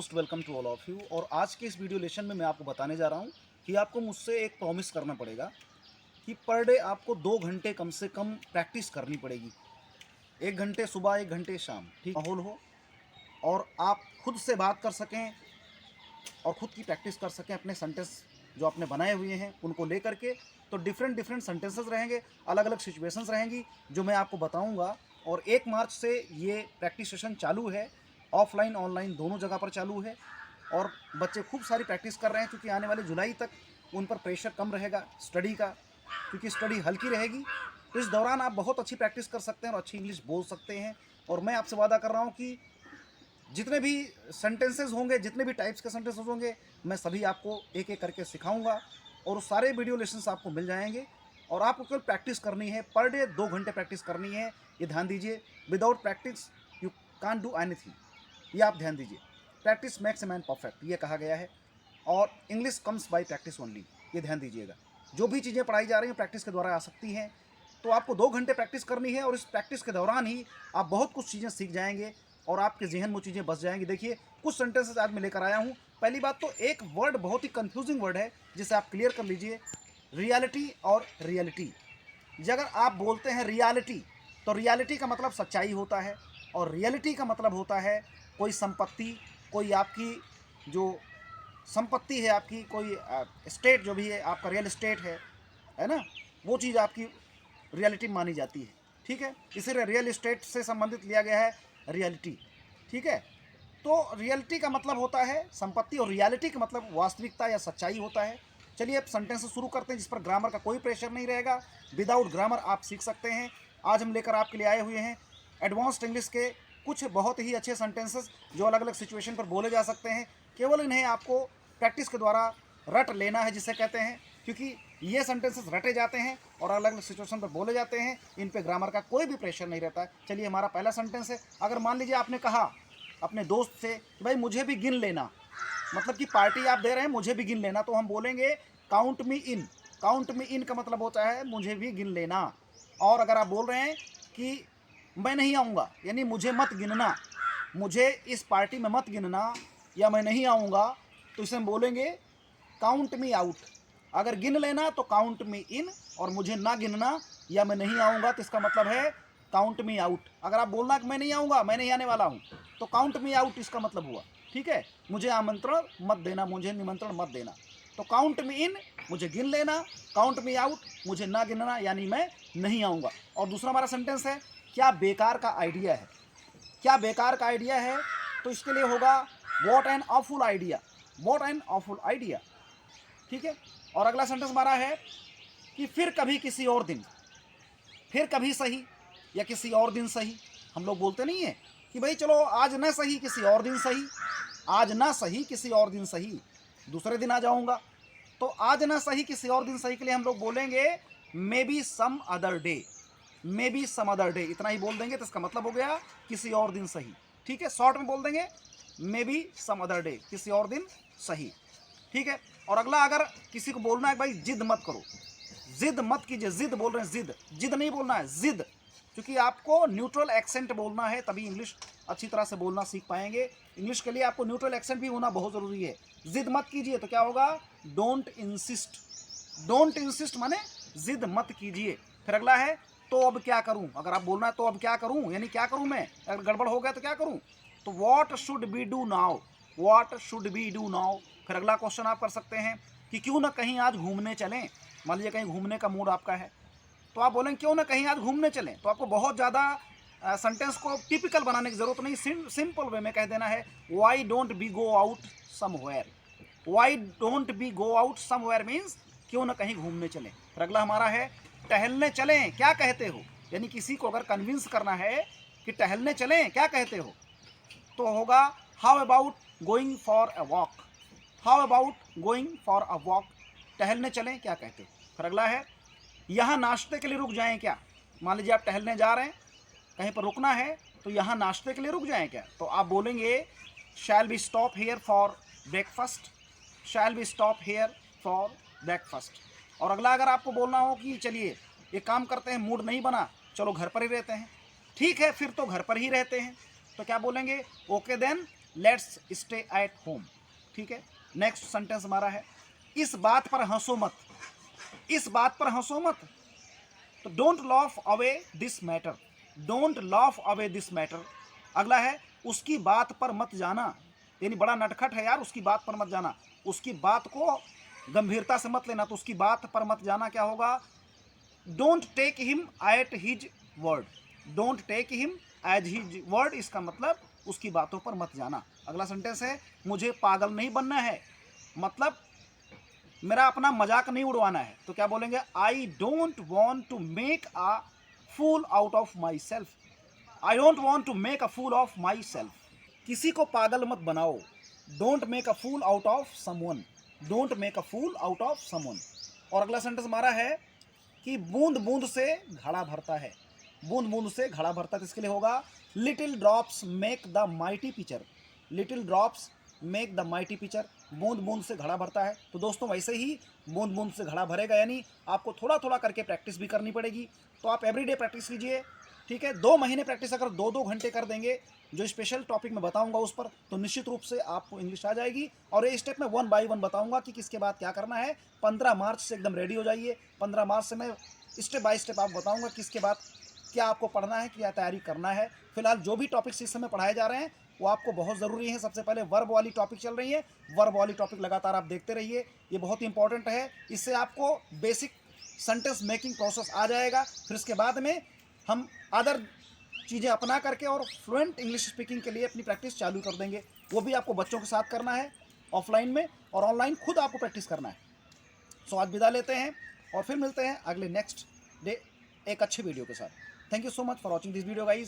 Most welcome to all of you. और आज के इस वीडियो लेसन में मैं आपको बताने जा रहा हूँ कि आपको मुझसे एक प्रॉमिस करना पड़ेगा कि पर डे आपको 2 घंटे कम से कम प्रैक्टिस करनी पड़ेगी। 1 घंटे सुबह, 1 घंटे शाम, ठीक माहौल हो और आप खुद से बात कर सकें और ख़ुद की प्रैक्टिस कर सकें। अपने सेंटेंस जो आपने बनाए हुए हैं उनको लेकर के, तो डिफरेंट सेंटेंसेस रहेंगे, अलग अलग सिचुएशंस रहेंगी जो मैं आपको बताऊंगा। और 1 मार्च से ये प्रैक्टिस सेशन चालू है, ऑफलाइन ऑनलाइन दोनों जगह पर चालू है। और बच्चे खूब सारी प्रैक्टिस कर रहे हैं क्योंकि आने वाले जुलाई तक उन पर प्रेशर कम रहेगा स्टडी का, क्योंकि स्टडी हल्की रहेगी। तो इस दौरान आप बहुत अच्छी प्रैक्टिस कर सकते हैं और अच्छी इंग्लिश बोल सकते हैं। और मैं आपसे वादा कर रहा हूँ कि जितने भी सेंटेंसेस होंगे, जितने भी टाइप्स के सेंटेंसेस होंगे, मैं सभी आपको एक एक करके सिखाऊंगा और वो सारे वीडियो लेसन्स आपको मिल जाएंगे। और आपको केवल प्रैक्टिस करनी है, पर डे 2 घंटे प्रैक्टिस करनी है। ये ध्यान दीजिए, without practice you can't do anything. ये आप ध्यान दीजिए, practice makes a man perfect, ये कहा गया है। और English comes by practice only, ये ध्यान दीजिएगा। जो भी चीज़ें पढ़ाई जा रही हैं प्रैक्टिस के द्वारा आ सकती हैं। तो आपको 2 घंटे प्रैक्टिस करनी है और इस प्रैक्टिस के दौरान ही आप बहुत कुछ चीज़ें सीख जाएंगे और आपके जहन में वो चीज़ें बस जाएंगी। देखिए, कुछ सेंटेंसेस आज मैं लेकर आया हूँ। पहली बात तो एक वर्ड बहुत ही कंफ्यूजिंग वर्ड है जिसे आप क्लियर कर लीजिए, रियलिटी और रियलिटी। अगर आप बोलते हैं रियलिटी, तो रियलिटी का मतलब सच्चाई होता है और रियलिटी का मतलब होता है कोई संपत्ति, कोई आपकी जो संपत्ति है, आपकी कोई स्टेट जो भी है, आपका रियल एस्टेट है ना, वो चीज़ आपकी रियलिटी मानी जाती है। ठीक है, इसीलिए रियल एस्टेट से संबंधित लिया गया है रियलिटी। ठीक है, तो रियलिटी का मतलब होता है संपत्ति और रियलिटी का मतलब वास्तविकता या सच्चाई होता है। चलिए अब सेंटेंस शुरू करते हैं जिस पर ग्रामर का कोई प्रेशर नहीं रहेगा। विदाउट ग्रामर आप सीख सकते हैं। आज हम लेकर आपके लिए आए हुए हैं एडवांस्ड इंग्लिश के कुछ बहुत ही अच्छे सेंटेंसेस जो अलग अलग सिचुएशन पर बोले जा सकते हैं। केवल इन्हें आपको प्रैक्टिस के द्वारा रट लेना है, जिसे कहते हैं, क्योंकि ये सेंटेंसेस रटे जाते हैं और अलग अलग सिचुएशन पर बोले जाते हैं। इन पे ग्रामर का कोई भी प्रेशर नहीं रहता है। चलिए, हमारा पहला सेंटेंस है। अगर मान लीजिए आपने कहा अपने दोस्त से कि भाई मुझे भी गिन लेना, मतलब कि पार्टी आप दे रहे हैं, मुझे भी गिन लेना, तो हम बोलेंगे काउंट मी इन। काउंट मी इन का मतलब होता है मुझे भी गिन लेना। और अगर आप बोल रहे हैं कि मैं नहीं आऊँगा, यानी मुझे मत गिनना, मुझे इस पार्टी में मत गिनना या मैं नहीं आऊँगा, तो इसे हम बोलेंगे काउंट मी आउट। अगर गिन लेना तो काउंट मी इन, और मुझे ना गिनना या मैं नहीं आऊँगा तो इसका मतलब है काउंट मी आउट। अगर आप बोलना कि मैं नहीं आऊँगा, मैं नहीं आने वाला हूँ, तो काउंट मी आउट इसका मतलब हुआ। ठीक है, मुझे आमंत्रण मत देना, मुझे निमंत्रण मत देना। तो काउंट मी इन, मुझे गिन लेना, काउंट मी आउट, मुझे ना गिनना, यानी मैं नहीं आऊँगा। और दूसरा हमारा सेंटेंस है, क्या बेकार का आइडिया है। क्या बेकार का आइडिया है, तो इसके लिए होगा what an awful idea. What an awful idea. ठीक है, और अगला सेंटेंस हमारा है कि फिर कभी किसी और दिन। फिर कभी सही या किसी और दिन सही। हम लोग बोलते नहीं है कि भाई चलो आज ना सही किसी और दिन सही, आज ना सही किसी और दिन सही, दूसरे दिन आ जाऊंगा। तो आज ना सही किसी और दिन सही के लिए हम लोग बोलेंगे maybe some other day. Maybe some other day, इतना ही बोल देंगे तो इसका मतलब हो गया किसी और दिन सही। ठीक है, शॉर्ट में बोल देंगे maybe some other day, किसी और दिन सही। ठीक है, और अगला, अगर किसी को बोलना है भाई जिद मत करो, जिद मत कीजिए, जिद बोल रहे हैं, जिद, जिद नहीं बोलना है, जिद, क्योंकि आपको न्यूट्रल एक्सेंट बोलना है, तभी इंग्लिश अच्छी तरह से बोलना सीख पाएंगे। इंग्लिश के लिए आपको न्यूट्रल एक्सेंट भी होना बहुत ज़रूरी है। जिद मत कीजिए तो क्या होगा, डोंट इंसिस्ट। डोंट इंसिस्ट माने जिद मत कीजिए। फिर अगला है तो अब क्या करूं। अगर आप बोलना है तो अब क्या करूं, यानी क्या करूं मैं, अगर गड़बड़ हो गया तो क्या करूं, तो what should be do now. What should be do now. फिर अगला क्वेश्चन आप कर सकते हैं कि क्यों ना कहीं आज घूमने चलें। मान लीजिए कहीं घूमने का मूड आपका है, तो आप बोलेंगे क्यों ना कहीं आज घूमने चलें। तो आपको बहुत ज़्यादा सेंटेंस को टिपिकल बनाने की ज़रूरत नहीं, सिंपल वे में कह देना है why don't be go out somewhere. Why don't be go out somewhere means क्यों ना कहीं घूमने चलें। फिर अगला हमारा है टहलने चलें, क्या कहते हो। यानी किसी को अगर कन्विंस करना है कि टहलने चलें, क्या कहते हो, तो होगा how about going for a walk. How about going for a walk, टहलने चलें, क्या कहते हो। फिर अगला है यहाँ नाश्ते के लिए रुक जाएं क्या। मान लीजिए आप टहलने जा रहे हैं, कहीं पर रुकना है, तो यहाँ नाश्ते के लिए रुक जाएं क्या, तो आप बोलेंगे shall be stop here for breakfast. Shall be stop here for breakfast. और अगला, अगर आपको बोलना हो कि चलिए एक काम करते हैं, मूड नहीं बना, चलो घर पर ही रहते हैं, ठीक है फिर तो घर पर ही रहते हैं, तो क्या बोलेंगे, okay then let's stay at home. ठीक है, नेक्स्ट सेंटेंस हमारा है, इस बात पर हंसो मत, इस बात पर हंसो मत। तो don't loaf away this matter, don't loaf away this matter. अगला है, उसकी बात पर मत जाना, यानी बड़ा नटखट है यार, उसकी बात पर मत जाना, उसकी बात को गंभीरता से मत लेना, तो उसकी बात पर मत जाना क्या होगा, don't take him at his word, don't take him as his word, इसका मतलब उसकी बातों पर मत जाना। अगला सेंटेंस है, मुझे पागल नहीं बनना है, मतलब मेरा अपना मजाक नहीं उड़वाना है, तो क्या बोलेंगे, I don't want to make a fool out of myself, I don't want to make a fool of myself. किसी को पागल मत बनाओ, don't make a fool out of someone, don't make a fool out of someone. और अगला sentence हमारा है कि बूंद बूंद से घड़ा भरता है, बूंद बूंद से घड़ा भरता है, तो इसके लिए होगा, little drops make the mighty picture, little drops make the mighty picture, बूंद बूंद से घड़ा भरता है। तो दोस्तों वैसे ही बूंद बूंद से घड़ा भरेगा, यानी आपको थोड़ा थोड़ा करके प्रैक्टिस भी करनी पड़ेगी। तो आप एवरीडे प्रैक्टिस कीजिए। ठीक है, 2 महीने प्रैक्टिस अगर 2-2 घंटे कर देंगे, जो स्पेशल टॉपिक मैं बताऊंगा उस पर, तो निश्चित रूप से आपको इंग्लिश आ जाएगी। और ये स्टेप में 1 बाय 1 बताऊंगा कि किसके बाद क्या करना है। 15 मार्च से एकदम रेडी हो जाइए, 15 मार्च से मैं स्टेप बाय स्टेप आपको बताऊंगा किसके बाद क्या आपको पढ़ना है, क्या तैयारी करना है। फिलहाल जो भी टॉपिक्स इस समय पढ़ाए जा रहे हैं वो आपको बहुत ज़रूरी है। सबसे पहले वर्ब वाली टॉपिक चल रही है, वर्ब वाली टॉपिक लगातार आप देखते रहिए, ये बहुत इंपॉर्टेंट है। इससे आपको बेसिक सेंटेंस मेकिंग प्रोसेस आ जाएगा। फिर इसके बाद में हम अदर चीज़ें अपना करके और फ्लुएंट इंग्लिश स्पीकिंग के लिए अपनी प्रैक्टिस चालू कर देंगे। वो भी आपको बच्चों के साथ करना है ऑफलाइन में, और ऑनलाइन खुद आपको प्रैक्टिस करना है। सो आज विदा लेते हैं और फिर मिलते हैं अगले नेक्स्ट डे एक अच्छे वीडियो के साथ। Thank you so much for watching this video guys.